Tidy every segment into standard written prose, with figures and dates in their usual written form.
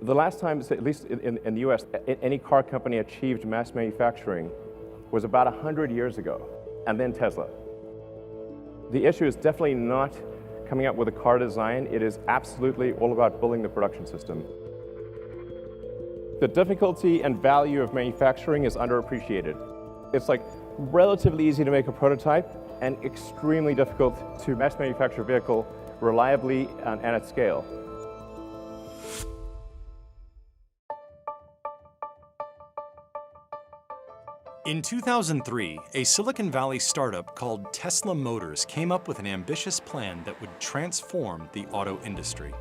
The last time, at least in the US, any car company achieved mass manufacturing was about 100 years ago, and then Tesla. The issue is definitely not coming up with a car design. It is absolutely all about building the production system. The difficulty and value of manufacturing is underappreciated. It's like relatively easy to make a prototype and extremely difficult to mass manufacture a vehicle reliably and at scale. In 2003, a Silicon Valley startup called Tesla Motors came up with an ambitious plan that would transform the auto industry.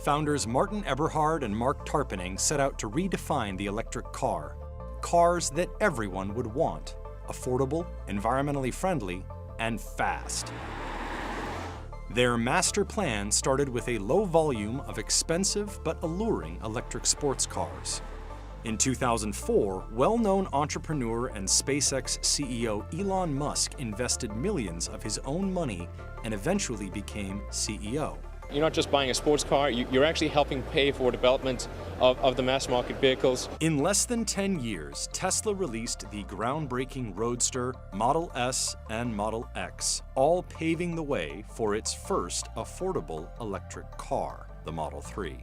Founders Martin Eberhard and Mark Tarpenning set out to redefine the electric car. Cars that everyone would want, affordable, environmentally friendly, and fast. Their master plan started with a low volume of expensive but alluring electric sports cars. In 2004, well-known entrepreneur and SpaceX CEO Elon Musk invested millions of his own money and eventually became CEO. You're not just buying a sports car, you're actually helping pay for development of the mass market vehicles. In less than 10 years, Tesla released the groundbreaking Roadster, Model S, and Model X, all paving the way for its first affordable electric car, the Model 3.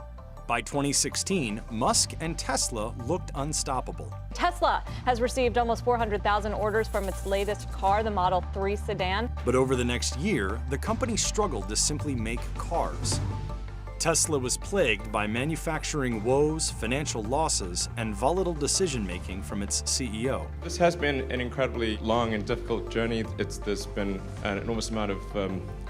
By 2016, Musk and Tesla looked unstoppable. Tesla has received almost 400,000 orders from its latest car, the Model 3 sedan. But over the next year, the company struggled to simply make cars. Tesla was plagued by manufacturing woes, financial losses, and volatile decision-making from its CEO. This has been an incredibly long and difficult journey. There's been an enormous amount of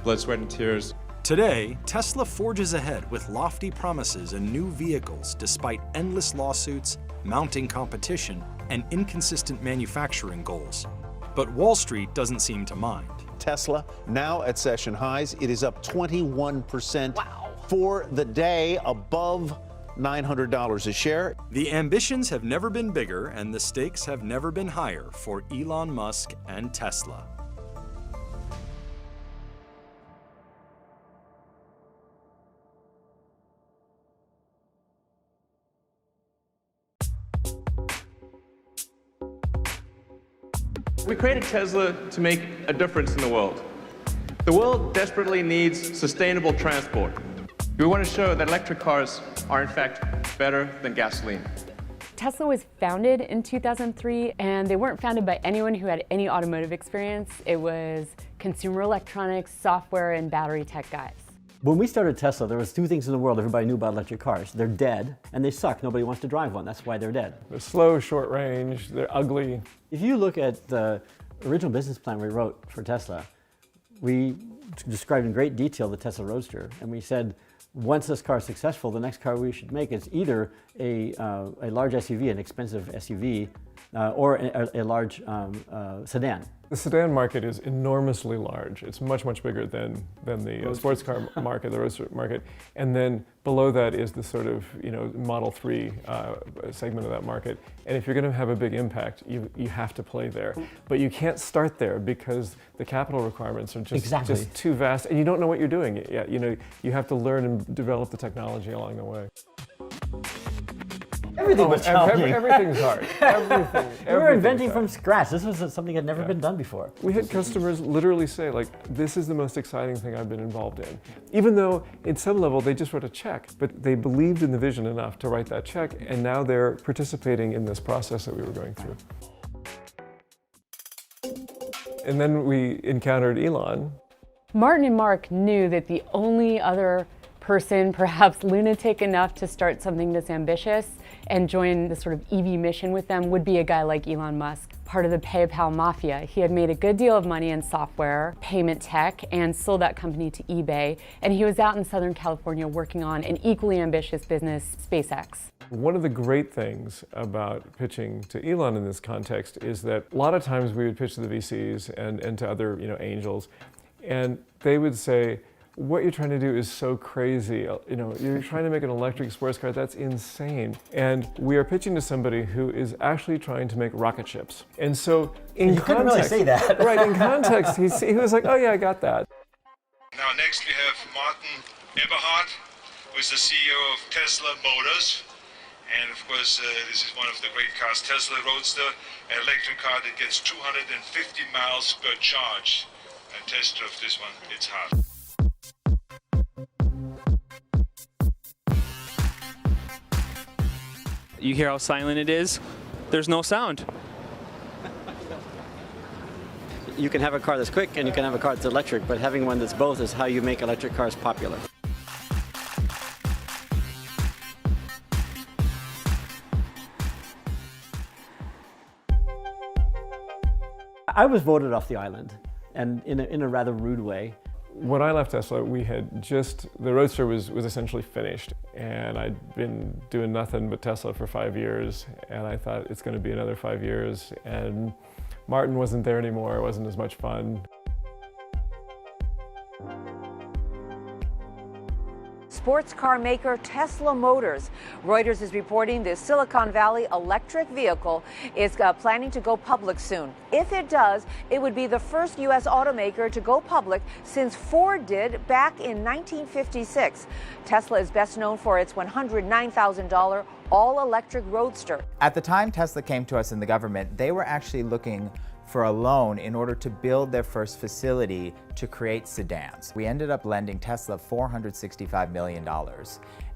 blood, sweat, and tears. Today, Tesla forges ahead with lofty promises and new vehicles despite endless lawsuits, mounting competition, and inconsistent manufacturing goals. But Wall Street doesn't seem to mind. Tesla now at session highs. It is up 21% for the day, above $900 a share. The ambitions have never been bigger and the stakes have never been higher for Elon Musk and Tesla. We created Tesla to make a difference in the world. The world desperately needs sustainable transport. We want to show that electric cars are in fact better than gasoline. Tesla was founded in 2003, and they weren't founded by anyone who had any automotive experience. It was consumer electronics, software, and battery tech guys. When we started Tesla, there was two things in the world everybody knew about electric cars. They're dead, and they suck. Nobody wants to drive one. That's why they're dead. They're slow, short range, they're ugly. If you look at the original business plan we wrote for Tesla, we described in great detail the Tesla Roadster, and we said, once this car is successful, the next car we should make is either a large SUV, an expensive SUV, or a large sedan. The sedan market is enormously large. It's much, much bigger than the sports car market, the roadster market. And then below that is the sort of, Model 3 segment of that market. And if you're going to have a big impact, you have to play there. But you can't start there because the capital requirements are just too vast, and you don't know what you're doing yet. You have to learn and develop the technology along the way. Everything was challenging. Everything's hard. Everything. We were inventing from scratch. This was something that had never been done before. We had customers literally say, this is the most exciting thing I've been involved in. Even though, at some level, they just wrote a check, but they believed in the vision enough to write that check, and now they're participating in this process that we were going through. And then we encountered Elon. Martin and Mark knew that the only other person, perhaps lunatic enough to start something this ambitious and join the sort of EV mission with them, would be a guy like Elon Musk, part of the PayPal mafia. He had made a good deal of money in software, payment tech, and sold that company to eBay. And he was out in Southern California working on an equally ambitious business, SpaceX. One of the great things about pitching to Elon in this context is that a lot of times we would pitch to the VCs and to other angels, and they would say, what you're trying to do is so crazy. You're trying to make an electric sports car, that's insane. And we are pitching to somebody who is actually trying to make rocket ships. And so in context, couldn't really say that. Right, in context, he was like, oh yeah, I got that. Now next we have Martin Eberhard, with the CEO of Tesla Motors. And of course, this is one of the great cars, Tesla Roadster, an electric car that gets 250 miles per charge. A test of this one, it's hot. You hear how silent it is? There's no sound. You can have a car that's quick and you can have a car that's electric, but having one that's both is how you make electric cars popular. I was voted off the island, and in a rather rude way. When I left Tesla, the Roadster was essentially finished, and I'd been doing nothing but Tesla for 5 years, and I thought it's going to be another 5 years, and Martin wasn't there anymore, it wasn't as much fun. Sports car maker Tesla Motors. Reuters is reporting the Silicon Valley electric vehicle is planning to go public soon. If it does, it would be the first U.S. automaker to go public since Ford did back in 1956. Tesla is best known for its $109,000 all-electric Roadster. At the time Tesla came to us in the government, they were actually looking for a loan in order to build their first facility to create sedans. We ended up lending Tesla $465 million.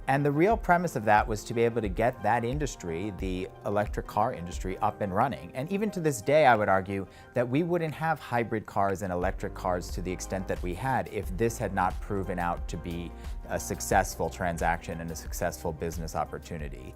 And the real premise of that was to be able to get that industry, the electric car industry, up and running. And even to this day, I would argue that we wouldn't have hybrid cars and electric cars to the extent that we had if this had not proven out to be a successful transaction and a successful business opportunity.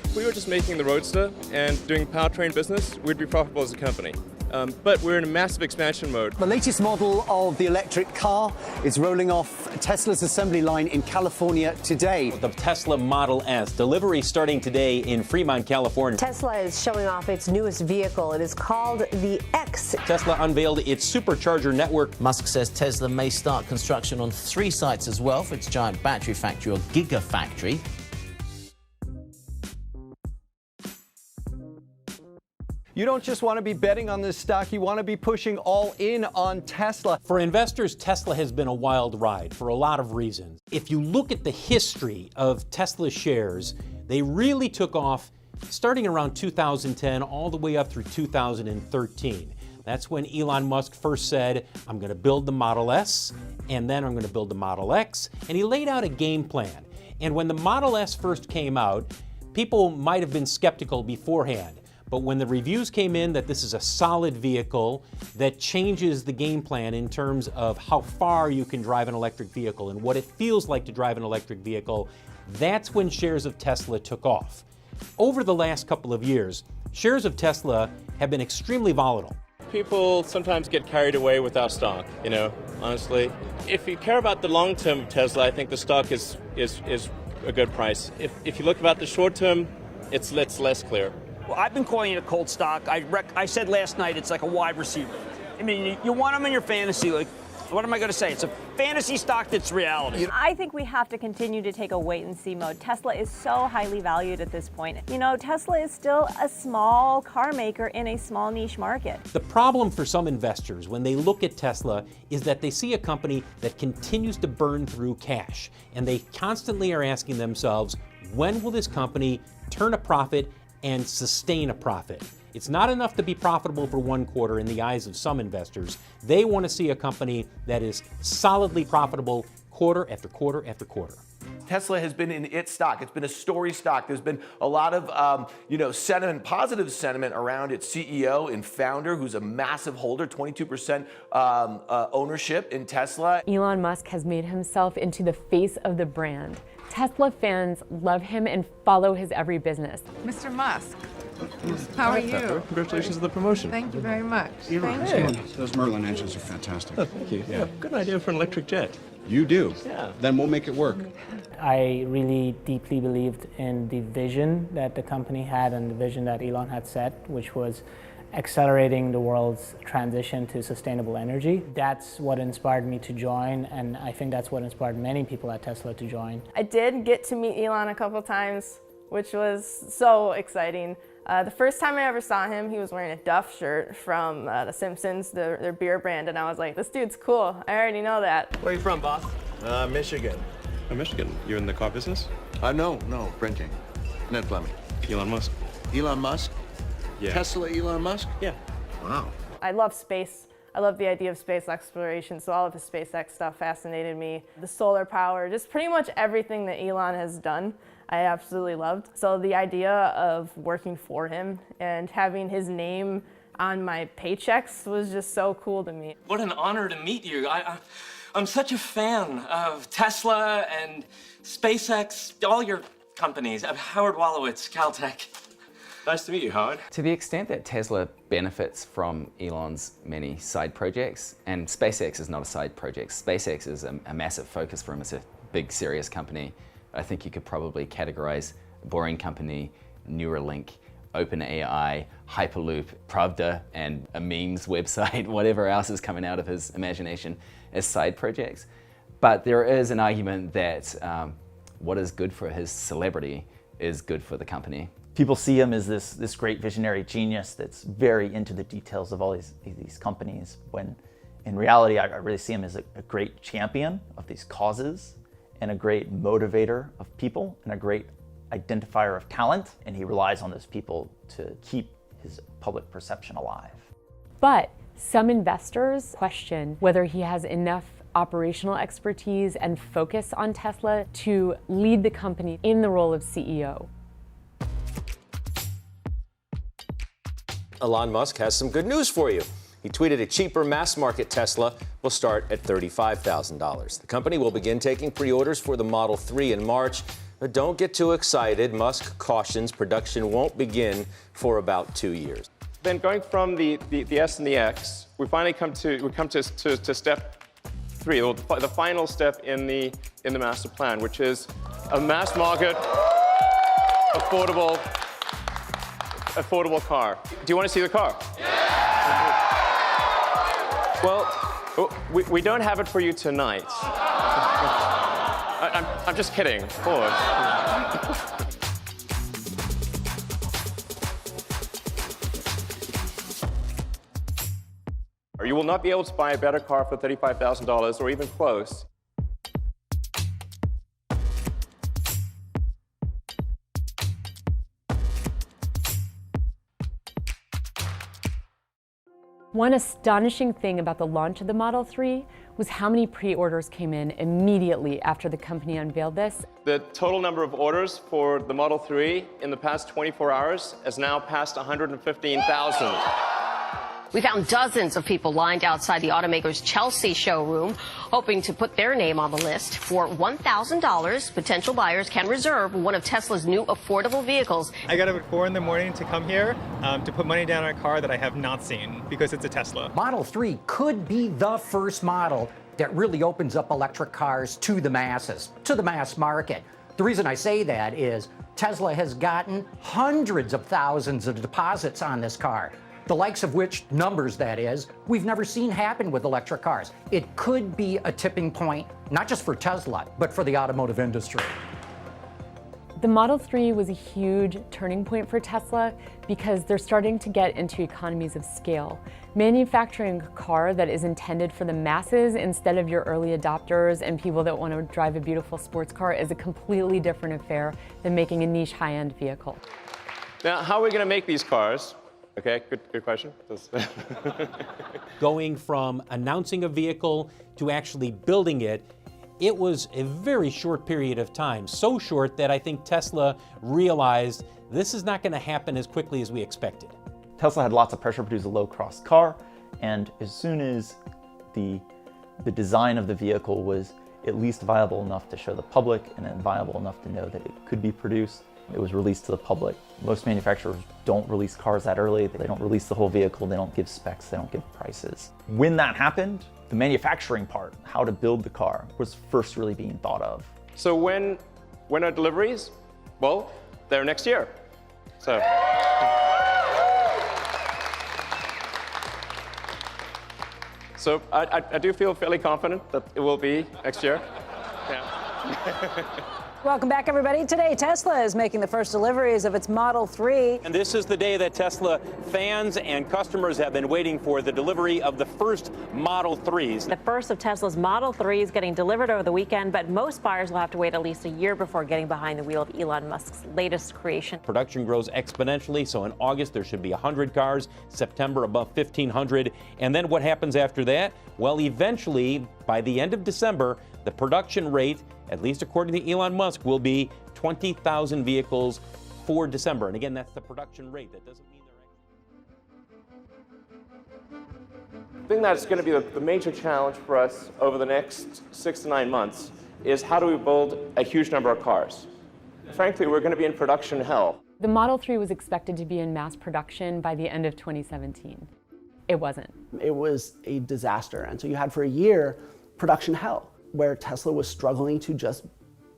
If we were just making the Roadster and doing powertrain business, we'd be profitable as a company. But we're in a massive expansion mode. The latest model of the electric car is rolling off Tesla's assembly line in California today. The Tesla Model S, delivery starting today in Fremont, California. Tesla is showing off its newest vehicle. It is called the X. Tesla unveiled its supercharger network. Musk says Tesla may start construction on 3 sites as well for its giant battery factory, or Gigafactory. You don't just want to be betting on this stock, you want to be pushing all in on Tesla. For investors, Tesla has been a wild ride for a lot of reasons. If you look at the history of Tesla shares, they really took off starting around 2010 all the way up through 2013. That's when Elon Musk first said, I'm going to build the Model S, and then I'm going to build the Model X, and he laid out a game plan. And when the Model S first came out, people might have been skeptical beforehand. But when the reviews came in that this is a solid vehicle that changes the game plan in terms of how far you can drive an electric vehicle and what it feels like to drive an electric vehicle, that's when shares of Tesla took off. Over the last couple of years, shares of Tesla have been extremely volatile. People sometimes get carried away with our stock, honestly. If you care about the long term of Tesla, I think the stock is a good price. If you look about the short term, it's less clear. Well, I've been calling it a cold stock. I said last night it's like a wide receiver. I mean, you want them in your fantasy. Like, what am I going to say? It's a fantasy stock that's reality. I think we have to continue to take a wait-and-see mode. Tesla is so highly valued at this point. Tesla is still a small car maker in a small niche market. The problem for some investors when they look at Tesla is that they see a company that continues to burn through cash. And they constantly are asking themselves, when will this company turn a profit and sustain a profit? It's not enough to be profitable for one quarter in the eyes of some investors. They want to see a company that is solidly profitable quarter after quarter after quarter. Tesla has been in its stock. It's been a story stock. There's been a lot of, sentiment, positive sentiment around its CEO and founder, who's a massive holder, 22% ownership in Tesla. Elon Musk has made himself into the face of the brand. Tesla fans love him and follow his every business. Mr. Musk, how are you? Congratulations on the promotion. Thank you very much. Those Merlin engines are fantastic. Oh, thank you. Yeah, good idea for an electric jet. You do? Yeah. Then we'll make it work. I really deeply believed in the vision that the company had and the vision that Elon had set, which was accelerating the world's transition to sustainable energy. That's what inspired me to join, and I think that's what inspired many people at Tesla to join. I did get to meet Elon a couple times, which was so exciting. The first time I ever saw him, he was wearing a Duff shirt from The Simpsons, their beer brand, and I was like, this dude's cool. I already know that. Where are you from, boss? Michigan. Oh, Michigan. You're in the car business? No, printing. Ned Fleming. Elon Musk. Elon Musk? Yeah. Tesla Elon Musk? Yeah. Wow. I love space. I love the idea of space exploration, so all of his SpaceX stuff fascinated me. The solar power, just pretty much everything that Elon has done, I absolutely loved. So the idea of working for him and having his name on my paychecks was just so cool to me. What an honor to meet you. I'm such a fan of Tesla and SpaceX, all your companies. I'm Howard Wolowitz, Caltech. Nice to meet you, Howard. To the extent that Tesla benefits from Elon's many side projects, and SpaceX is not a side project, SpaceX is a massive focus for him. It's a big, serious company. I think you could probably categorize Boring Company, Neuralink, OpenAI, Hyperloop, Pravda, and a memes website, whatever else is coming out of his imagination as side projects. But there is an argument that what is good for his celebrity is good for the company. People see him as this great visionary genius that's very into the details of all these companies, when in reality I really see him as a great champion of these causes and a great motivator of people and a great identifier of talent, and he relies on those people to keep his public perception alive. But some investors question whether he has enough operational expertise and focus on Tesla to lead the company in the role of CEO. Elon Musk has some good news for you. He tweeted a cheaper mass-market Tesla will start at $35,000. The company will begin taking pre-orders for the Model 3 in March, but don't get too excited. Musk cautions production won't begin for about 2 years. Then going from the S and the X, we finally come to step 3, the final step in the master plan, which is a mass-market, affordable car. Do you want to see the car? Yeah! Well, we don't have it for you tonight. I'm just kidding, of course. You will not be able to buy a better car for $35,000 or even close. One astonishing thing about the launch of the Model 3 was how many pre-orders came in immediately after the company unveiled this. The total number of orders for the Model 3 in the past 24 hours has now passed 115,000. We found dozens of people lined outside the automaker's Chelsea showroom, hoping to put their name on the list. For $1,000, potential buyers can reserve one of Tesla's new affordable vehicles. I got up at 4 in the morning to come here to put money down on a car that I have not seen because it's a Tesla. Model 3 could be the first model that really opens up electric cars to the masses, to the mass market. The reason I say that is Tesla has gotten hundreds of thousands of deposits on this car. The likes of which, numbers that is, we've never seen happen with electric cars. It could be a tipping point, not just for Tesla, but for the automotive industry. The Model 3 was a huge turning point for Tesla because they're starting to get into economies of scale. Manufacturing a car that is intended for the masses instead of your early adopters and people that want to drive a beautiful sports car is a completely different affair than making a niche high-end vehicle. Now, how are we going to make these cars? Okay, good question. Going from announcing a vehicle to actually building it, it was a very short period of time. So short that I think Tesla realized this is not going to happen as quickly as we expected. Tesla had lots of pressure to produce a low-cost car, and as soon as the design of the vehicle was at least viable enough to show the public and then viable enough to know that it could be produced, it was released to the public. Most manufacturers don't release cars that early. They don't release the whole vehicle. They don't give specs. They don't give prices. When that happened, the manufacturing part, how to build the car, was first really being thought of. So when are deliveries? Well, they're next year. So. So I do feel fairly confident that it will be next year. Yeah. Welcome back, everybody. Today, Tesla is making the first deliveries of its Model 3. And this is the day that Tesla fans and customers have been waiting for, the delivery of the first Model 3s. The first of Tesla's Model 3s getting delivered over the weekend, but most buyers will have to wait at least a year before getting behind the wheel of Elon Musk's latest creation. Production grows exponentially, so in August there should be 100 cars, September above 1,500, and then what happens after that? Well, eventually, by the end of December, the production rate, at least according to Elon Musk, will be 20,000 vehicles for December. And again, that's the production rate. That doesn't mean The thing that's going to be the major challenge for us over the next 6 to 9 months is how do we build a huge number of cars? Frankly, we're going to be in production hell. The Model 3 was expected to be in mass production by the end of 2017. It wasn't. It was a disaster. And so you had for a year production hell, where Tesla was struggling to just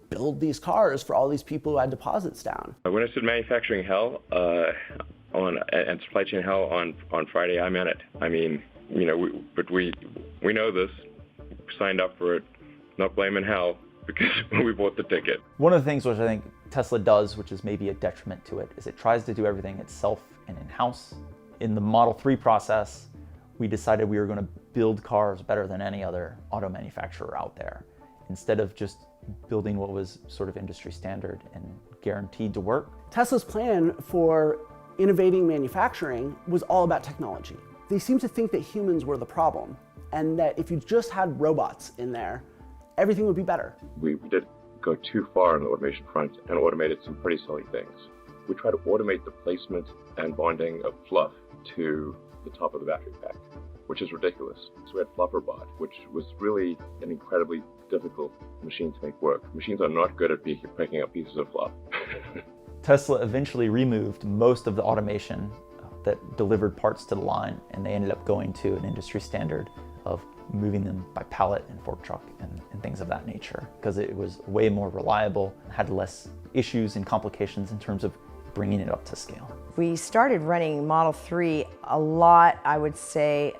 build these cars for all these people who had deposits down. When I said manufacturing hell and supply chain hell on Friday, I meant it. I mean, you know, we know this. We signed up for it. Not blaming hell because we bought the ticket. One of the things which I think Tesla does, which is maybe a detriment to it, is it tries to do everything itself and in-house. In the Model 3 process, we decided we were going to build cars better than any other auto manufacturer out there, instead of just building what was sort of industry standard and guaranteed to work. Tesla's plan for innovating manufacturing was all about technology. They seemed to think that humans were the problem, and that if you just had robots in there, everything would be better. We did go too far on the automation front and automated some pretty silly things. We tried to automate the placement and bonding of fluff to the top of the battery pack, which is ridiculous. So we had FlufferBot, which was really an incredibly difficult machine to make work. Machines are not good at picking up pieces of fluff. Tesla eventually removed most of the automation that delivered parts to the line, and they ended up going to an industry standard of moving them by pallet and fork truck and things of that nature, because it was way more reliable, had less issues and complications in terms of bringing it up to scale. We started running Model 3 a lot, I would say,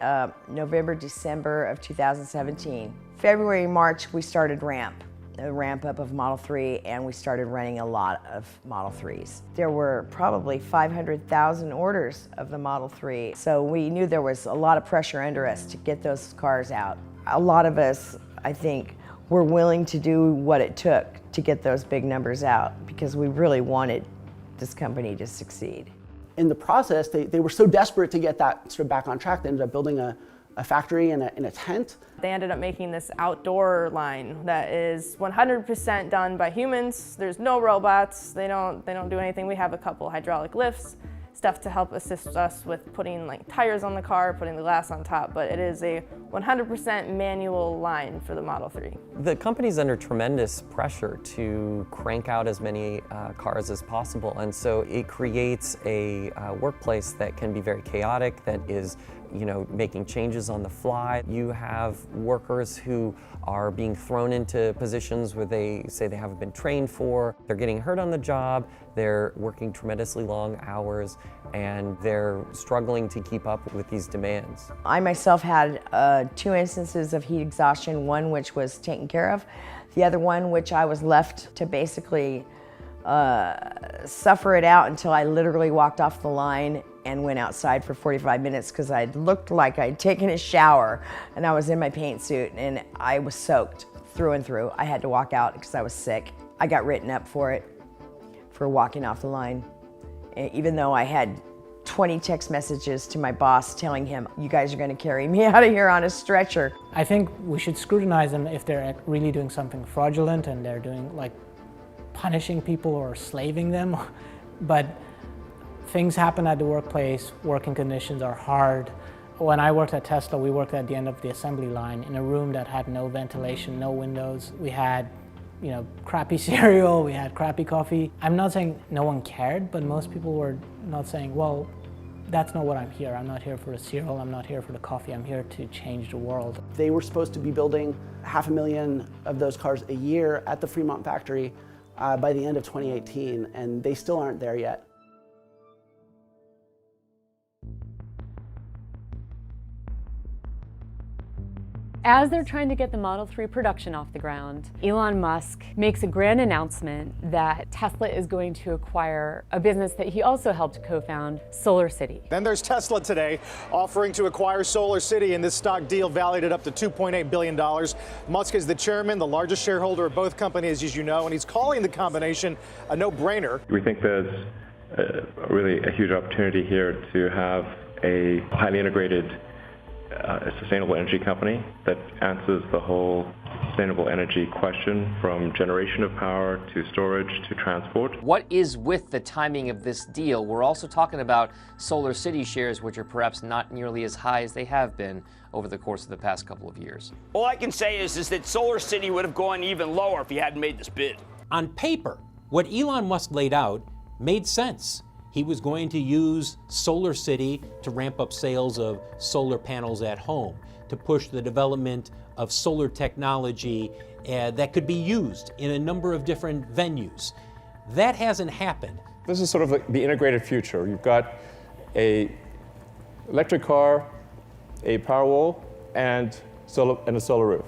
November, December of 2017. February, March, we started the ramp up of Model 3, and we started running a lot of Model 3s. There were probably 500,000 orders of the Model 3, so we knew there was a lot of pressure under us to get those cars out. A lot of us, I think, were willing to do what it took to get those big numbers out, because we really wanted this company to succeed. In the process, they were so desperate to get that sort of back on track, they ended up building a factory in a tent. They ended up making this outdoor line that is 100% done by humans. There's no robots. They don't do anything. We have a couple hydraulic lifts, stuff to help assist us with putting like tires on the car, putting the glass on top, but it is a 100% manual line for the Model 3. The company's under tremendous pressure to crank out as many cars as possible, and so it creates a workplace that can be very chaotic, that is, you know, making changes on the fly. You have workers who are being thrown into positions where they say they haven't been trained for. They're getting hurt on the job, they're working tremendously long hours, and they're struggling to keep up with these demands. I myself had 2 instances of heat exhaustion, one which was taken care of, the other one which I was left to basically suffer it out until I literally walked off the line and went outside for 45 minutes because I looked like I'd taken a shower, and I was in my paint suit and I was soaked through and through. I had to walk out because I was sick. I got written up for it, for walking off the line, even though I had 20 text messages to my boss telling him, you guys are going to carry me out of here on a stretcher. I think we should scrutinize them if they're really doing something fraudulent and they're doing like punishing people or slaving them, but things happen at the workplace, working conditions are hard. When I worked at Tesla, we worked at the end of the assembly line in a room that had no ventilation, no windows. We had, you know, crappy cereal, we had crappy coffee. I'm not saying no one cared, but most people were not saying, well, that's not what I'm here. I'm not here for the cereal, I'm not here for the coffee, I'm here to change the world. They were supposed to be building 500,000 of those cars a year at the Fremont factory by the end of 2018, and they still aren't there yet. As they're trying to get the Model 3 production off the ground, Elon Musk makes a grand announcement that Tesla is going to acquire a business that he also helped co-found, Solar City. Then there's Tesla today, offering to acquire Solar City in this stock deal valued at up to $2.8 billion. Musk is the chairman, the largest shareholder of both companies, as you know, and he's calling the combination a no-brainer. We think there's really a huge opportunity here to have a highly integrated sustainable energy company that answers the whole sustainable energy question, from generation of power to storage to transport. What is with the timing of this deal? We're also talking about Solar City shares, which are perhaps not nearly as high as they have been over the course of the past couple of years. All I can say is that Solar City would have gone even lower if he hadn't made this bid. On paper, what Elon Musk laid out made sense. He was going to use Solar City to ramp up sales of solar panels at home, to push the development of solar technology that could be used in a number of different venues. That hasn't happened. This is sort of like the integrated future. You've got a electric car, a Powerwall, and a solar roof.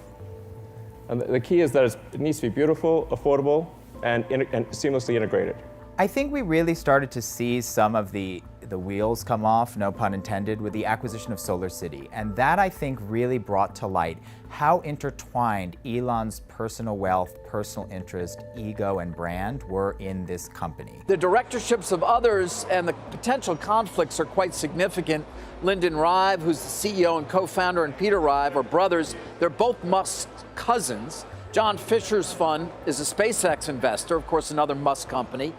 And the key is that it needs to be beautiful, affordable, and seamlessly integrated. I think we really started to see some of the wheels come off, no pun intended, with the acquisition of Solar City. And that, I think, really brought to light how intertwined Elon's personal wealth, personal interest, ego, and brand were in this company. The directorships of others and the potential conflicts are quite significant. Lyndon Rive, who's the CEO and co-founder, and Peter Rive are brothers. They're both Musk's cousins. John Fisher's fund is a SpaceX investor, of course, another Musk company.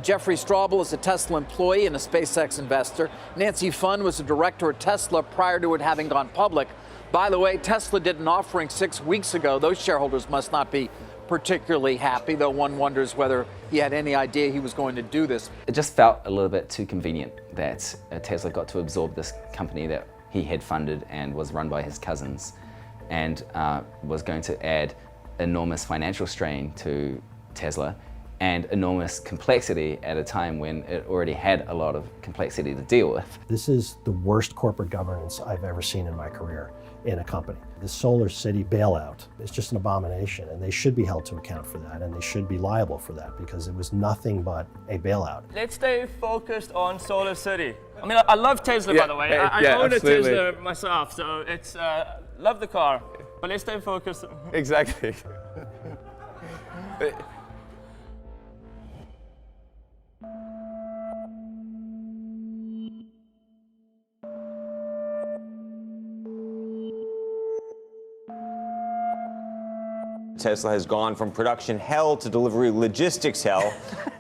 Jeffrey Straubel is a Tesla employee and a SpaceX investor. Nancy Fund was a director at Tesla prior to it having gone public. By the way, Tesla did an offering 6 weeks ago. Those shareholders must not be particularly happy, though one wonders whether he had any idea he was going to do this. It just felt a little bit too convenient that Tesla got to absorb this company that he had funded and was run by his cousins, and was going to add enormous financial strain to Tesla and enormous complexity at a time when it already had a lot of complexity to deal with. This is the worst corporate governance I've ever seen in my career in a company. The Solar City bailout is just an abomination, and they should be held to account for that, and they should be liable for that, because it was nothing but a bailout. Let's stay focused on Solar City. I mean, I love Tesla, by the way. I own absolutely. a Tesla myself, so it's love the car. But let's stay focused. Exactly. Tesla has gone from production hell to delivery logistics hell.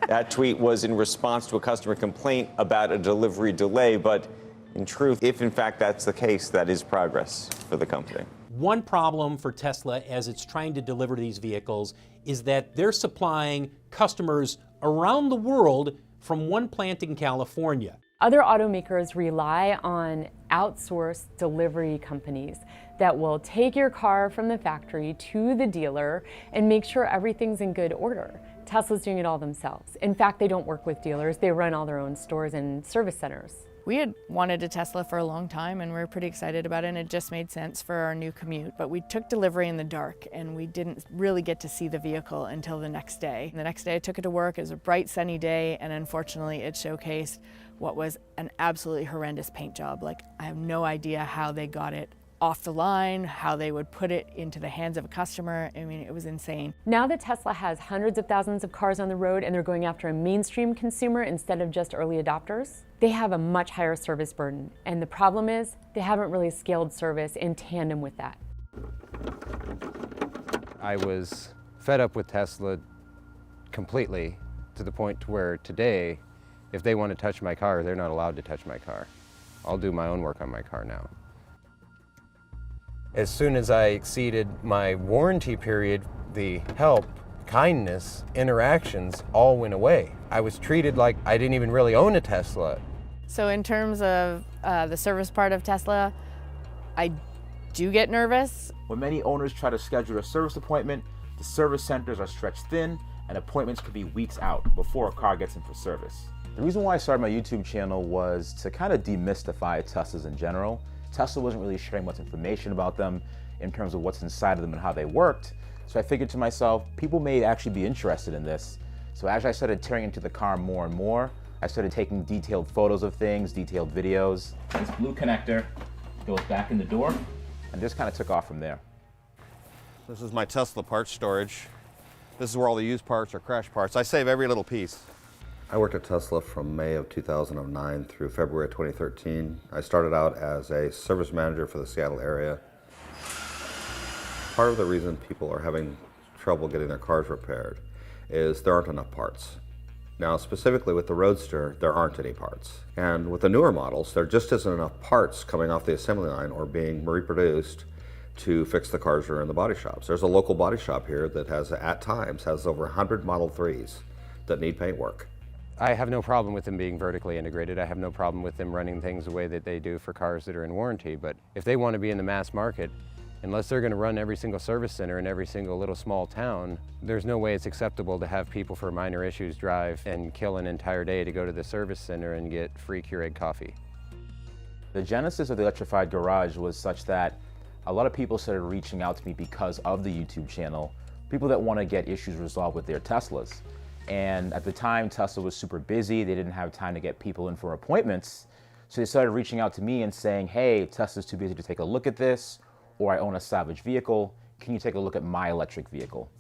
That tweet was in response to a customer complaint about a delivery delay, but in truth, if in fact that's the case, that is progress for the company. One problem for Tesla as it's trying to deliver these vehicles is that they're supplying customers around the world from one plant in California. Other automakers rely on outsourced delivery companies that will take your car from the factory to the dealer and make sure everything's in good order. Tesla's doing it all themselves. In fact, they don't work with dealers. They run all their own stores and service centers. We had wanted a Tesla for a long time, and we were pretty excited about it, and it just made sense for our new commute. But we took delivery in the dark, and we didn't really get to see the vehicle until the next day. The next day I took it to work. It was a bright, sunny day, and unfortunately it showcased what was an absolutely horrendous paint job. Like, I have no idea how they got it off the line, how they would put it into the hands of a customer. I mean, it was insane. Now that Tesla has hundreds of thousands of cars on the road and they're going after a mainstream consumer instead of just early adopters, they have a much higher service burden. And the problem is they haven't really scaled service in tandem with that. I was fed up with Tesla completely, to the point to where today, if they want to touch my car, they're not allowed to touch my car. I'll do my own work on my car now. As soon as I exceeded my warranty period, the help, kindness, interactions all went away. I was treated like I didn't even really own a Tesla. So in terms of the service part of Tesla, I do get nervous. When many owners try to schedule a service appointment, the service centers are stretched thin and appointments could be weeks out before a car gets in for service. The reason why I started my YouTube channel was to kind of demystify Teslas in general. Tesla wasn't really sharing much information about them. in terms of what's inside of them and how they worked. So I figured to myself, people may actually be interested in this. So as I started tearing into the car more and more, I started taking detailed photos of things, detailed videos. This blue connector goes back in the door, and just kind of took off from there. This is my Tesla parts storage. This is where all the used parts or crash parts. I save every little piece. I worked at Tesla from May of 2009 through February of 2013. I started out as a service manager for the Seattle area. Part of the reason people are having trouble getting their cars repaired is there aren't enough parts. Now, specifically with the Roadster, there aren't any parts. And with the newer models, there just isn't enough parts coming off the assembly line or being reproduced to fix the cars that are in the body shops. There's a local body shop here that has, at times, has over 100 Model 3s that need paint work. I have no problem with them being vertically integrated. I have no problem with them running things the way that they do for cars that are in warranty. But if they want to be in the mass market, unless they're going to run every single service center in every single little small town, there's no way it's acceptable to have people for minor issues drive and kill an entire day to go to the service center and get free Keurig coffee. The genesis of the electrified garage was such that a lot of people started reaching out to me because of the YouTube channel, people that want to get issues resolved with their Teslas. And at the time, Tesla was super busy. They didn't have time to get people in for appointments. So they started reaching out to me and saying, hey, Tesla's too busy to take a look at this, or I own a salvage vehicle. Can you take a look at my electric vehicle?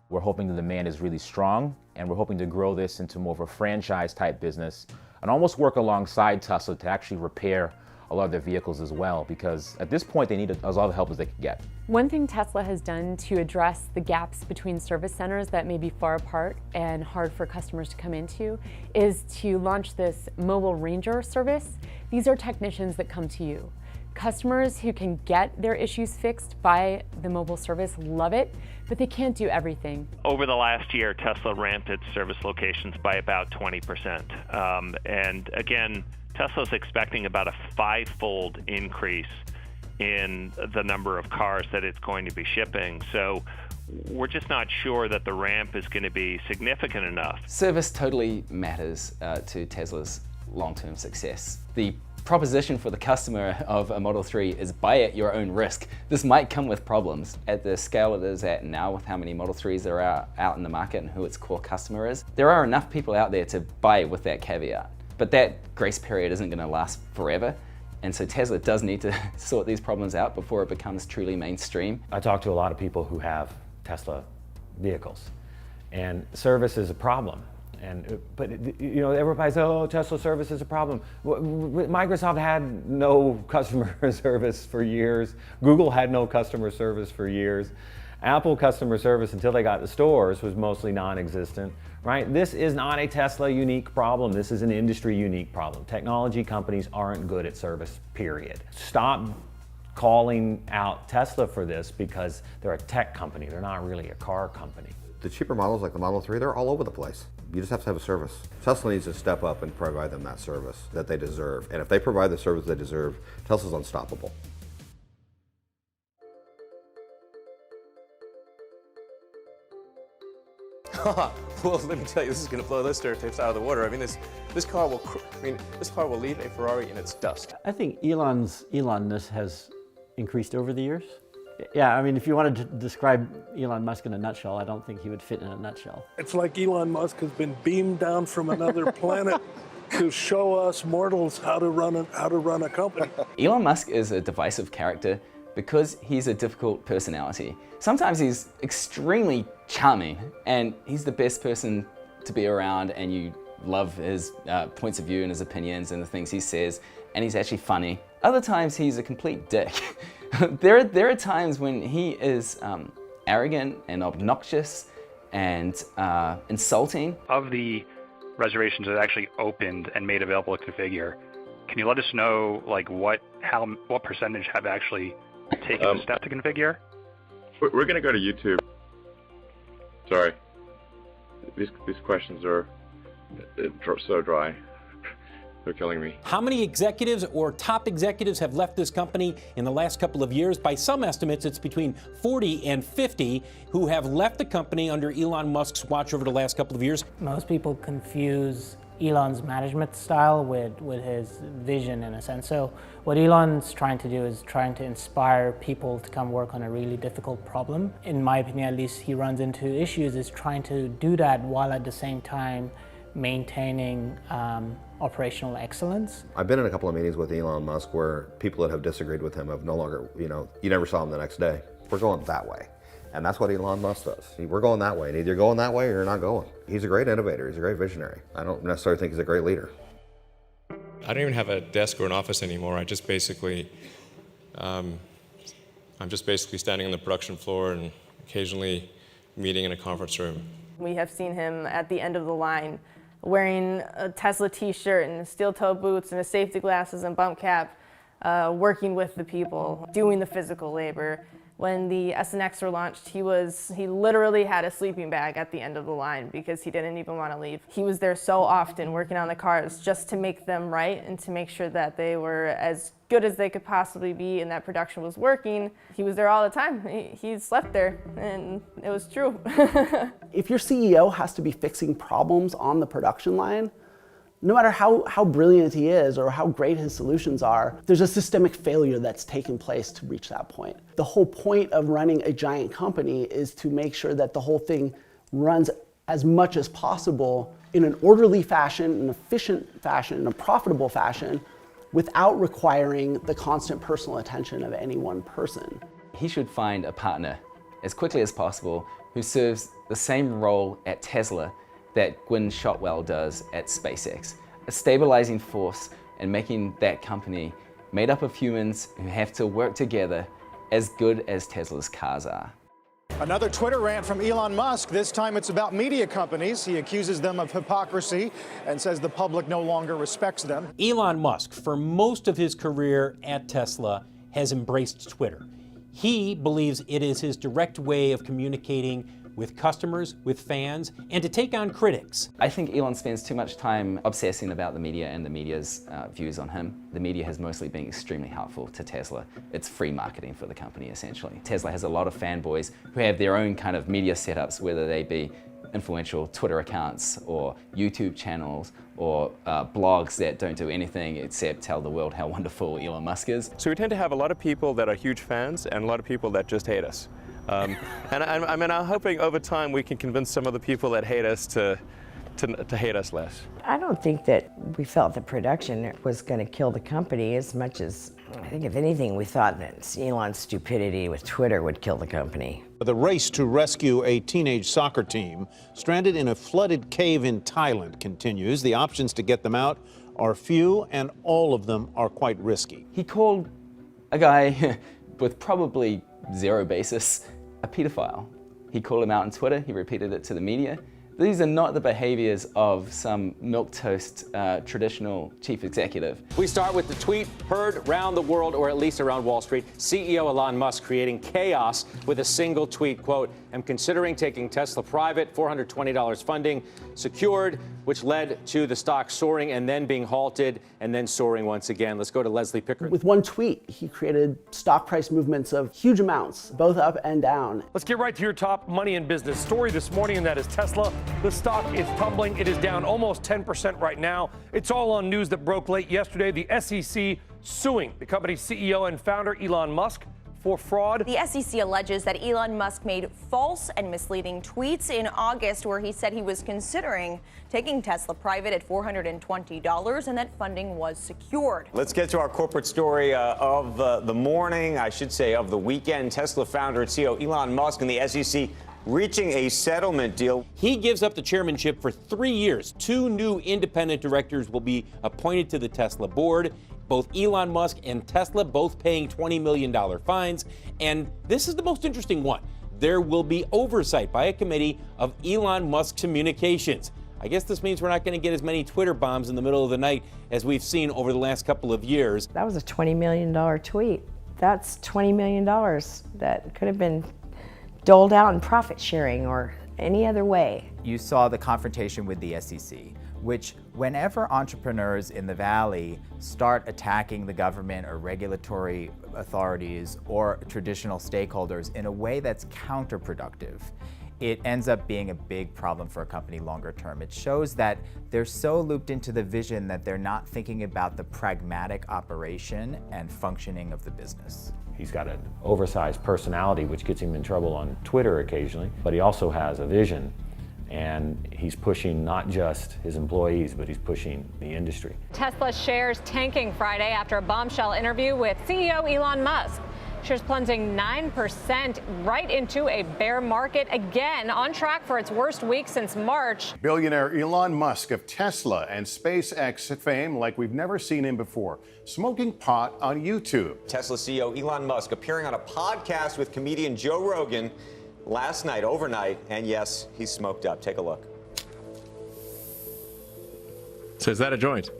We're hoping the demand is really strong, and we're hoping to grow this into more of a franchise type business and almost work alongside Tesla to actually repair a lot of their vehicles as well, because at this point they need as all the help as they can get. One thing Tesla has done to address the gaps between service centers that may be far apart and hard for customers to come into is to launch this mobile ranger service. These are technicians that come to you. Customers who can get their issues fixed by the mobile service love it, but they can't do everything. Over the last year, Tesla ramped its service locations by about 20%. And again, Tesla's expecting about a 5-fold increase in the number of cars that it's going to be shipping. So we're just not sure that the ramp is going to be significant enough. Service totally matters to Tesla's long-term success. The proposition for the customer of a Model 3 is buy at your own risk. This might come with problems. At the scale it is at now, with how many Model 3s there are out in the market and who its core customer is, there are enough people out there to buy with that caveat. But that grace period isn't going to last forever. And so Tesla does need to sort these problems out before it becomes truly mainstream. I talk to a lot of people who have Tesla vehicles, and service is a problem. But you know, everybody says, oh, Tesla service is a problem. Microsoft had no customer service for years. Google had no customer service for years. Apple customer service, until they got the stores, was mostly non-existent, right? This is not a Tesla unique problem. This is an industry unique problem. Technology companies aren't good at service, period. Stop calling out Tesla for this because they're a tech company. They're not really a car company. The cheaper models like the Model 3, they're all over the place. You just have to have a service. Tesla needs to step up and provide them that service that they deserve. And if they provide the service they deserve, Tesla's unstoppable. Well, let me tell you, this is going to blow those stereotypes out of the water. I mean, this car will leave a Ferrari in its dust. I think Elon-ness has increased over the years. Yeah, I mean, if you wanted to describe Elon Musk in a nutshell, I don't think he would fit in a nutshell. It's like Elon Musk has been beamed down from another planet to show us mortals how to run a company. Elon Musk is a divisive character because he's a difficult personality. Sometimes he's extremely charming, and he's the best person to be around, and you love his points of view and his opinions and the things he says, and he's actually funny. Other times he's a complete dick. There are times when he is arrogant and obnoxious and insulting. Of the reservations that actually opened and made available to configure, can you let us know like what percentage have actually taken the step to configure? We're going to go to YouTube. Sorry, these questions are so dry. They're killing me. How many executives or top executives have left this company in the last couple of years? By some estimates, it's between 40 and 50 who have left the company under Elon Musk's watch over the last couple of years. Most people confuse Elon's management style with his vision in a sense. So what Elon's trying to do is trying to inspire people to come work on a really difficult problem. In my opinion, at least, he runs into issues is trying to do that while at the same time maintaining operational excellence. I've been in a couple of meetings with Elon Musk where people that have disagreed with him have no longer, you never saw him the next day. We're going that way. And that's what Elon Musk does. We're going that way, and either you're going that way or you're not going. He's a great innovator, he's a great visionary. I don't necessarily think he's a great leader. I don't even have a desk or an office anymore. I just basically, I'm just basically standing on the production floor and occasionally meeting in a conference room. We have seen him at the end of the line wearing a Tesla t-shirt and steel-toe boots and his safety glasses and bump cap, working with the people, doing the physical labor. When the SNX were launched, he literally had a sleeping bag at the end of the line because he didn't even want to leave. He was there so often working on the cars just to make them right and to make sure that they were as good as they could possibly be and that production was working. He was there all the time. He slept there, and it was true. If your CEO has to be fixing problems on the production line, no matter how brilliant he is or how great his solutions are, there's a systemic failure that's taken place to reach that point. The whole point of running a giant company is to make sure that the whole thing runs as much as possible in an orderly fashion, an efficient fashion, in a profitable fashion, without requiring the constant personal attention of any one person. He should find a partner as quickly as possible who serves the same role at Tesla that Gwynne Shotwell does at SpaceX, a stabilizing force and making that company made up of humans who have to work together as good as Tesla's cars are. Another Twitter rant from Elon Musk. This time it's about media companies. He accuses them of hypocrisy and says the public no longer respects them. Elon Musk, for most of his career at Tesla, has embraced Twitter. He believes it is his direct way of communicating with customers, with fans, and to take on critics. I think Elon spends too much time obsessing about the media and the media's views on him. The media has mostly been extremely helpful to Tesla. It's free marketing for the company, essentially. Tesla has a lot of fanboys who have their own kind of media setups, whether they be influential Twitter accounts or YouTube channels or blogs that don't do anything except tell the world how wonderful Elon Musk is. So we tend to have a lot of people that are huge fans and a lot of people that just hate us. And I'm hoping over time we can convince some of the people that hate us to hate us less. I don't think that we felt the production was going to kill the company as much as, I think if anything, we thought that Elon's stupidity with Twitter would kill the company. The race to rescue a teenage soccer team stranded in a flooded cave in Thailand continues. The options to get them out are few, and all of them are quite risky. He called a guy with probably zero basis a pedophile. He called him out on Twitter, he repeated it to the media. These are not the behaviors of some milquetoast traditional chief executive. We start with the tweet heard around the world, or at least around Wall Street. CEO Elon Musk creating chaos with a single tweet, quote, "I'm considering taking Tesla private, $420 funding secured," which led to the stock soaring and then being halted and then soaring once again. Let's go to Leslie Pickard. With one tweet, he created stock price movements of huge amounts, both up and down. Let's get right to your top money and business story this morning, and that is Tesla. The stock is tumbling. It is down almost 10% right now. It's all on news that broke late yesterday. The SEC suing the company's CEO and founder, Elon Musk, for fraud. The SEC alleges that Elon Musk made false and misleading tweets in August where he said he was considering taking Tesla private at $420 and that funding was secured. Let's get to our corporate story of the morning, I should say of the weekend. Tesla founder and CEO Elon Musk and the SEC reaching a settlement deal. He gives up the chairmanship for 3 years. 2 new independent directors will be appointed to the Tesla board. Both Elon Musk and Tesla both paying $20 million fines. And this is the most interesting one. There will be oversight by a committee of Elon Musk's communications. I guess this means we're not going to get as many Twitter bombs in the middle of the night as we've seen over the last couple of years. That was a $20 million tweet. That's $20 million that could have been doled out in profit sharing or any other way. You saw the confrontation with the SEC, which whenever entrepreneurs in the Valley start attacking the government or regulatory authorities or traditional stakeholders in a way that's counterproductive, it ends up being a big problem for a company longer term. It shows that they're so looped into the vision that they're not thinking about the pragmatic operation and functioning of the business. He's got an oversized personality, which gets him in trouble on Twitter occasionally, but he also has a vision, and he's pushing not just his employees, but he's pushing the industry. Tesla shares tanking Friday after a bombshell interview with CEO Elon Musk. Shares plunging 9% right into a bear market again, on track for its worst week since March. Billionaire Elon Musk of Tesla and SpaceX fame like we've never seen him before, smoking pot on YouTube. Tesla CEO Elon Musk appearing on a podcast with comedian Joe Rogan last night, overnight, and yes, he's smoked up. Take a look. So is that a joint?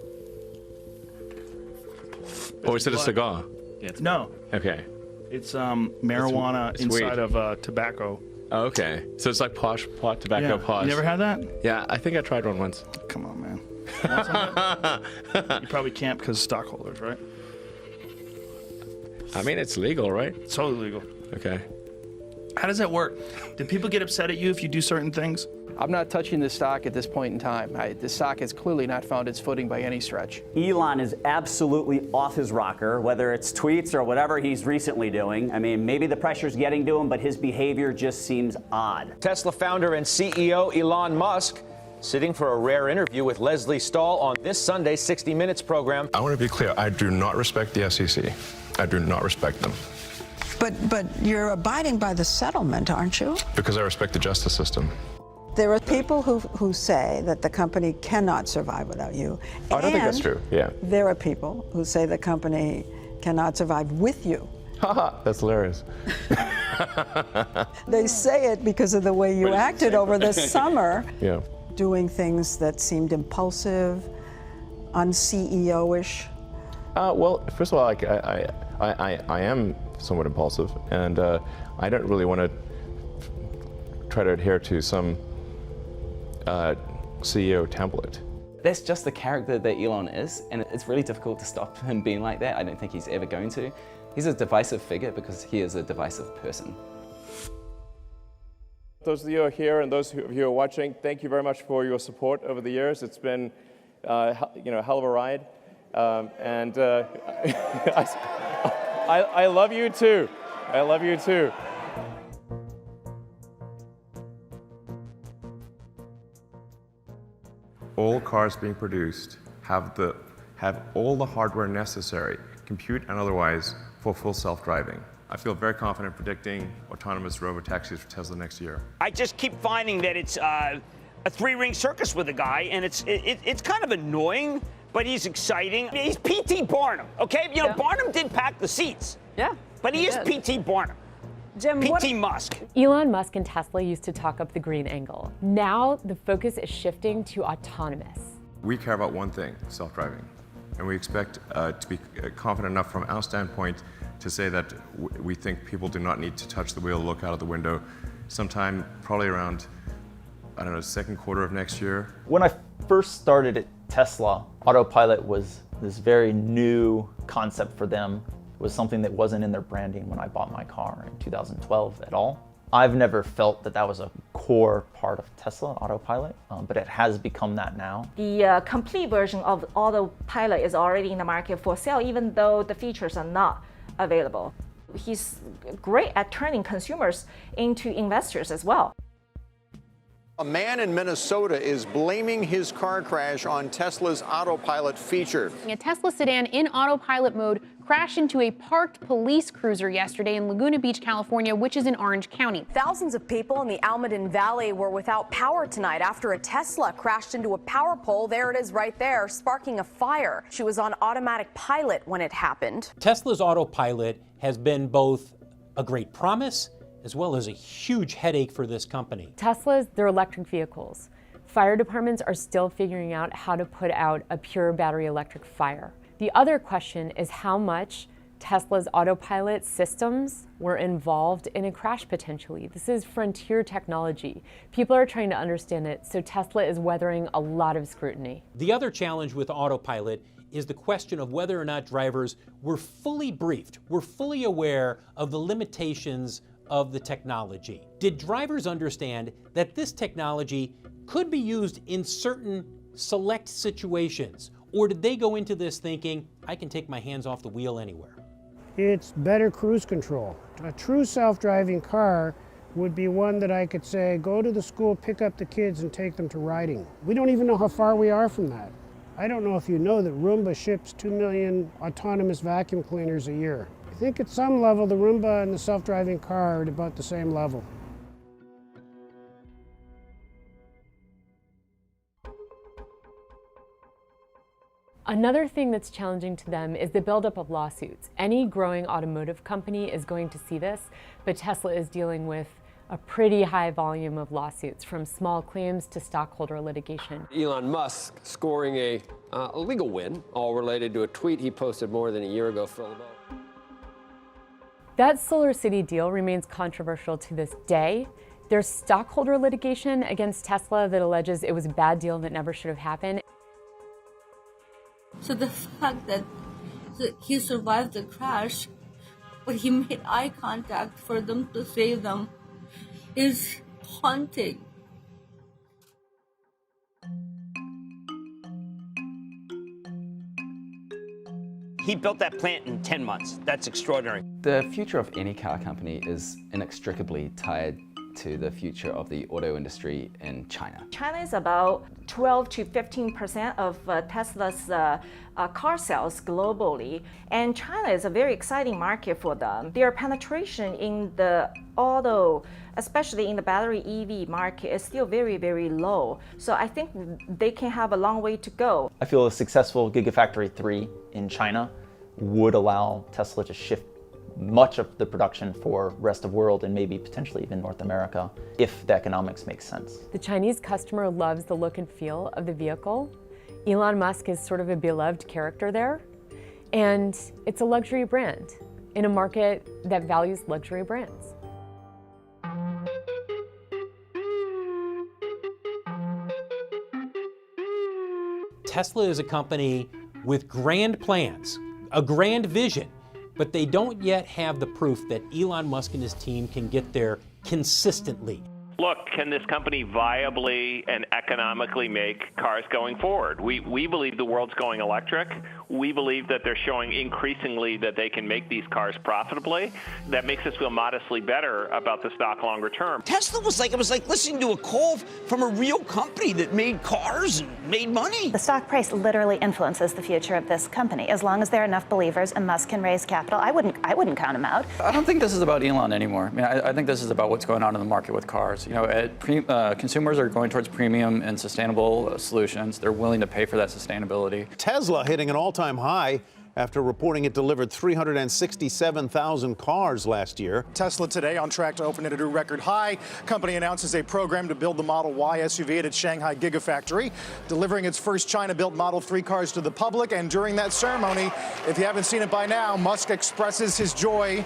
Or is it a cigar? No. Okay. It's marijuana It's inside weed. of tobacco. Oh, okay. So it's like posh pot, tobacco Yeah. posh. You never had that? Yeah, I think I tried one once. Come on, man. Want some of it? You probably can't because stockholders, right? I mean, it's legal, right? It's totally legal. Okay. How does that work? Do people get upset at you if you do certain things? I'm not touching the stock at this point in time. The stock has clearly not found its footing by any stretch. Elon is absolutely off his rocker, whether it's tweets or whatever he's recently doing. I mean, maybe the pressure's getting to him, but his behavior just seems odd. Tesla founder and CEO Elon Musk sitting for a rare interview with Leslie Stahl on this Sunday's 60 Minutes program. I want to be clear, I do not respect the SEC. I do not respect them. But you're abiding by the settlement, aren't you? Because I respect the justice system. There are people who say that the company cannot survive without you. I don't think that's true. Yeah. There are people who say the company cannot survive with you. Haha, that's hilarious. They say it because of the way you acted over the summer, Yeah. doing things that seemed impulsive, un-CEO-ish. Well, first of all, like, I am somewhat impulsive, and I don't really want to try to adhere to some CEO template. That's just the character that Elon is, and it's really difficult to stop him being like that. I don't think he's ever going to. He's a divisive figure because he is a divisive person. Those of you who are here and those of you who are watching, thank you very much for your support over the years. It's been, a hell of a ride, and I love you too. I love you too. All cars being produced have all the hardware necessary, compute and otherwise, for full self-driving. I feel very confident predicting autonomous robotaxis for Tesla next year. I just keep finding that it's a three-ring circus with a guy, and it's kind of annoying, but he's exciting. He's P.T. Barnum, okay? You know, Barnum did pack the seats. Yeah. But he is P.T. Barnum. Jim, P.T. Musk. Elon Musk and Tesla used to talk up the green angle. Now the focus is shifting to autonomous. We care about one thing, self-driving. And we expect to be confident enough from our standpoint to say that we think people do not need to touch the wheel, look out of the window, sometime probably around, I don't know, second quarter of next year. When I first started at Tesla, autopilot was this very new concept for them. It was something that wasn't in their branding when I bought my car in 2012 at all. I've never felt that that was a core part of Tesla, autopilot, but it has become that now. The complete version of autopilot is already in the market for sale, even though the features are not available. He's great at turning consumers into investors as well. A man in Minnesota is blaming his car crash on Tesla's autopilot feature. A Tesla sedan in autopilot mode crashed into a parked police cruiser yesterday in Laguna Beach, California, which is in Orange County. Thousands of people in the Almaden Valley were without power tonight after a Tesla crashed into a power pole. There it is right there, sparking a fire. She was on automatic pilot when it happened. Tesla's autopilot has been both a great promise as well as a huge headache for this company. Teslas, they're electric vehicles. Fire departments are still figuring out how to put out a pure battery electric fire. The other question is how much Tesla's autopilot systems were involved in a crash potentially. This is frontier technology. People are trying to understand it, so Tesla is weathering a lot of scrutiny. The other challenge with autopilot is the question of whether or not drivers were fully briefed, were fully aware of the limitations of the technology? Did drivers understand that this technology could be used in certain select situations? Or did they go into this thinking, I can take my hands off the wheel anywhere? It's better cruise control. A true self-driving car would be one that I could say, go to the school, pick up the kids, and take them to riding. We don't even know how far we are from that. I don't know if you know that Roomba ships 2 million autonomous vacuum cleaners a year. I think at some level, the Roomba and the self-driving car are at about the same level. Another thing that's challenging to them is the buildup of lawsuits. Any growing automotive company is going to see this, but Tesla is dealing with a pretty high volume of lawsuits, from small claims to stockholder litigation. Elon Musk scoring a legal win, all related to a tweet he posted more than a year ago, Phil. That Solar City deal remains controversial to this day. There's stockholder litigation against Tesla that alleges it was a bad deal that never should have happened. So the fact that he survived the crash, but he made eye contact for them to save them, is haunting. He built that plant in 10 months. That's extraordinary. The future of any car company is inextricably tied to the future of the auto industry in China. China is about 12 to 15% of Tesla's car sales globally, and China is a very exciting market for them. Their penetration in the auto, especially in the battery EV market, is still very, very low. So I think they can have a long way to go. I feel a successful Gigafactory 3 in China would allow Tesla to shift much of the production for rest of world and maybe potentially even North America, if the economics make sense. The Chinese customer loves the look and feel of the vehicle. Elon Musk is sort of a beloved character there, and it's a luxury brand in a market that values luxury brands. Tesla is a company with grand plans, a grand vision, but they don't yet have the proof that Elon Musk and his team can get there consistently. Look, can this company viably and economically make cars going forward? We believe the world's going electric. We believe that they're showing increasingly that they can make these cars profitably. That makes us feel modestly better about the stock longer term. Tesla was like, it was like listening to a call from a real company that made cars and made money. The stock price literally influences the future of this company. As long as there are enough believers and Musk can raise capital, I wouldn't count him out. I don't think this is about Elon anymore. I mean, I think this is about what's going on in the market with cars. You know, consumers are going towards premium and sustainable solutions. They're willing to pay for that sustainability. Tesla hitting an all-time high after reporting it delivered 367,000 cars last year. Tesla today on track to open at a new record high. Company announces a program to build the Model Y SUV at its Shanghai Gigafactory, delivering its first China-built Model 3 cars to the public. And during that ceremony, if you haven't seen it by now, Musk expresses his joy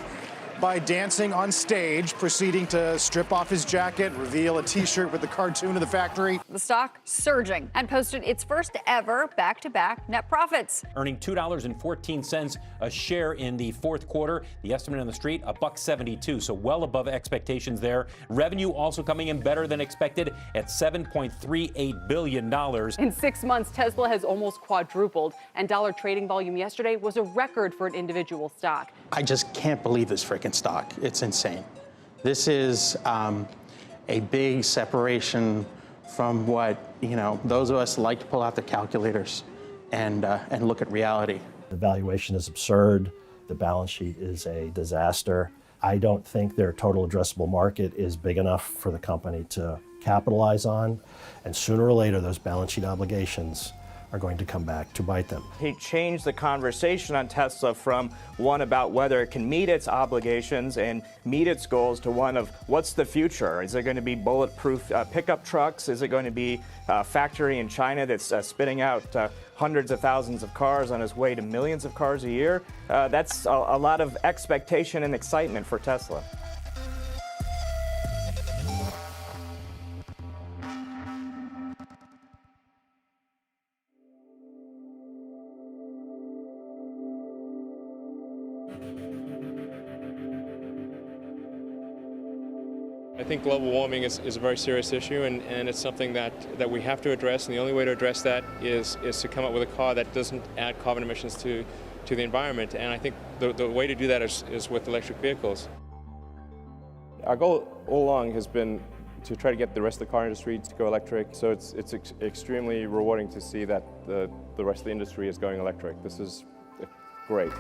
by dancing on stage, proceeding to strip off his jacket, reveal a T-shirt with the cartoon of the factory. The stock surging and posted its first ever back-to-back net profits. Earning $2.14 a share in the fourth quarter. The estimate on the street, $1.72, so well above expectations there. Revenue also coming in better than expected at $7.38 billion. In 6 months, Tesla has almost quadrupled, and dollar trading volume yesterday was a record for an individual stock. I just can't believe this freaking stock. It's insane. This is a big separation from what, those of us like to pull out the calculators and look at reality. The valuation is absurd. The balance sheet is a disaster. I don't think their total addressable market is big enough for the company to capitalize on. And sooner or later, those balance sheet obligations are going to come back to bite them. He changed the conversation on Tesla from one about whether it can meet its obligations and meet its goals to one of what's the future? Is it going to be bulletproof pickup trucks? Is it going to be a factory in China that's spitting out hundreds of thousands of cars on its way to millions of cars a year? That's a lot of expectation and excitement for Tesla. I think global warming is a very serious issue, and it's something that we have to address, and the only way to address that is to come up with a car that doesn't add carbon emissions to the environment, and I think the way to do that is with electric vehicles. Our goal all along has been to try to get the rest of the car industry to go electric, so it's extremely rewarding to see that the rest of the industry is going electric. This is great.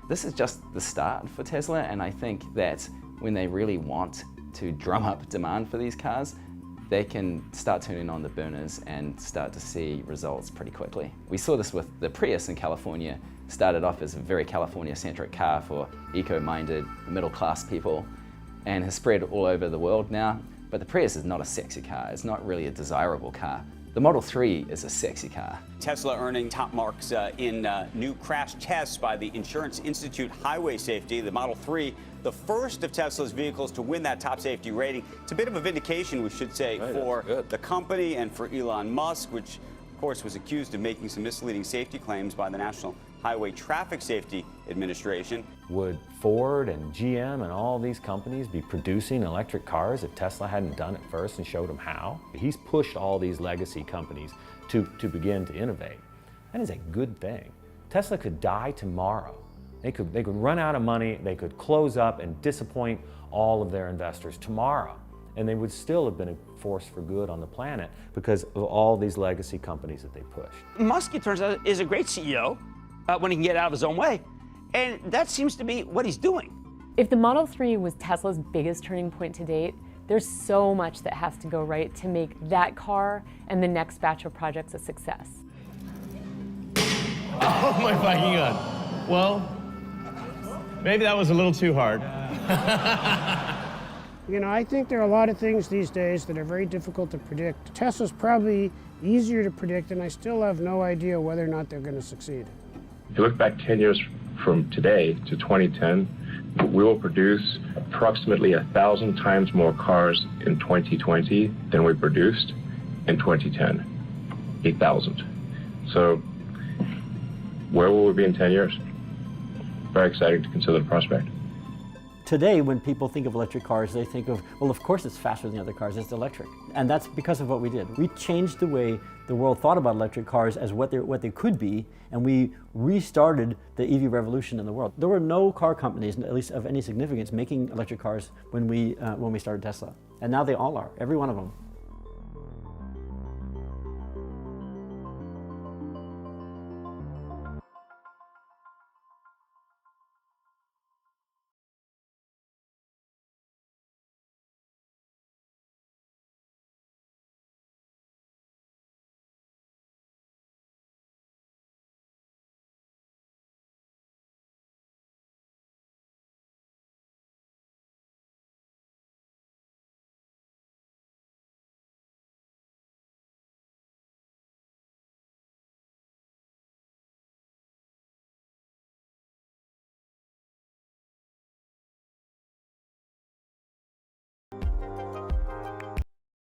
This is just the start for Tesla, and I think that when they really want to drum up demand for these cars, they can start turning on the burners and start to see results pretty quickly. We saw this with the Prius in California. Started off as a very California-centric car for eco-minded, middle-class people, and has spread all over the world now. But the Prius is not a sexy car. It's not really a desirable car. The Model 3 is a sexy car. Tesla earning top marks in new crash tests by the Insurance Institute Highway Safety. The Model 3, the first of Tesla's vehicles to win that top safety rating. It's a bit of a vindication, we should say, for the company and for Elon Musk, which, of course, was accused of making some misleading safety claims by the National Highway Traffic Safety Administration. Would Ford and GM and all these companies be producing electric cars if Tesla hadn't done it first and showed them how? He's pushed all these legacy companies to begin to innovate. That is a good thing. Tesla could die tomorrow. They could run out of money, they could close up and disappoint all of their investors tomorrow. And they would still have been a force for good on the planet because of all these legacy companies that they pushed. Musk, it turns out, is a great CEO when he can get out of his own way. And that seems to be what he's doing. If the Model 3 was Tesla's biggest turning point to date, there's so much that has to go right to make that car and the next batch of projects a success. Oh my fucking God. Well, maybe that was a little too hard. You know, I think there are a lot of things these days that are very difficult to predict. Tesla's probably easier to predict, and I still have no idea whether or not they're going to succeed. If you look back 10 years from today to 2010, we will produce approximately 1,000 times more cars in 2020 than we produced in 2010. 8,000. So where will we be in 10 years? Very exciting to consider the prospect. Today, when people think of electric cars, they think of, well, of course it's faster than other cars, it's electric. And that's because of what we did. We changed the way the world thought about electric cars as what they could be, and we restarted the EV revolution in the world. There were no car companies, at least of any significance, making electric cars when we started Tesla. And now they all are, every one of them.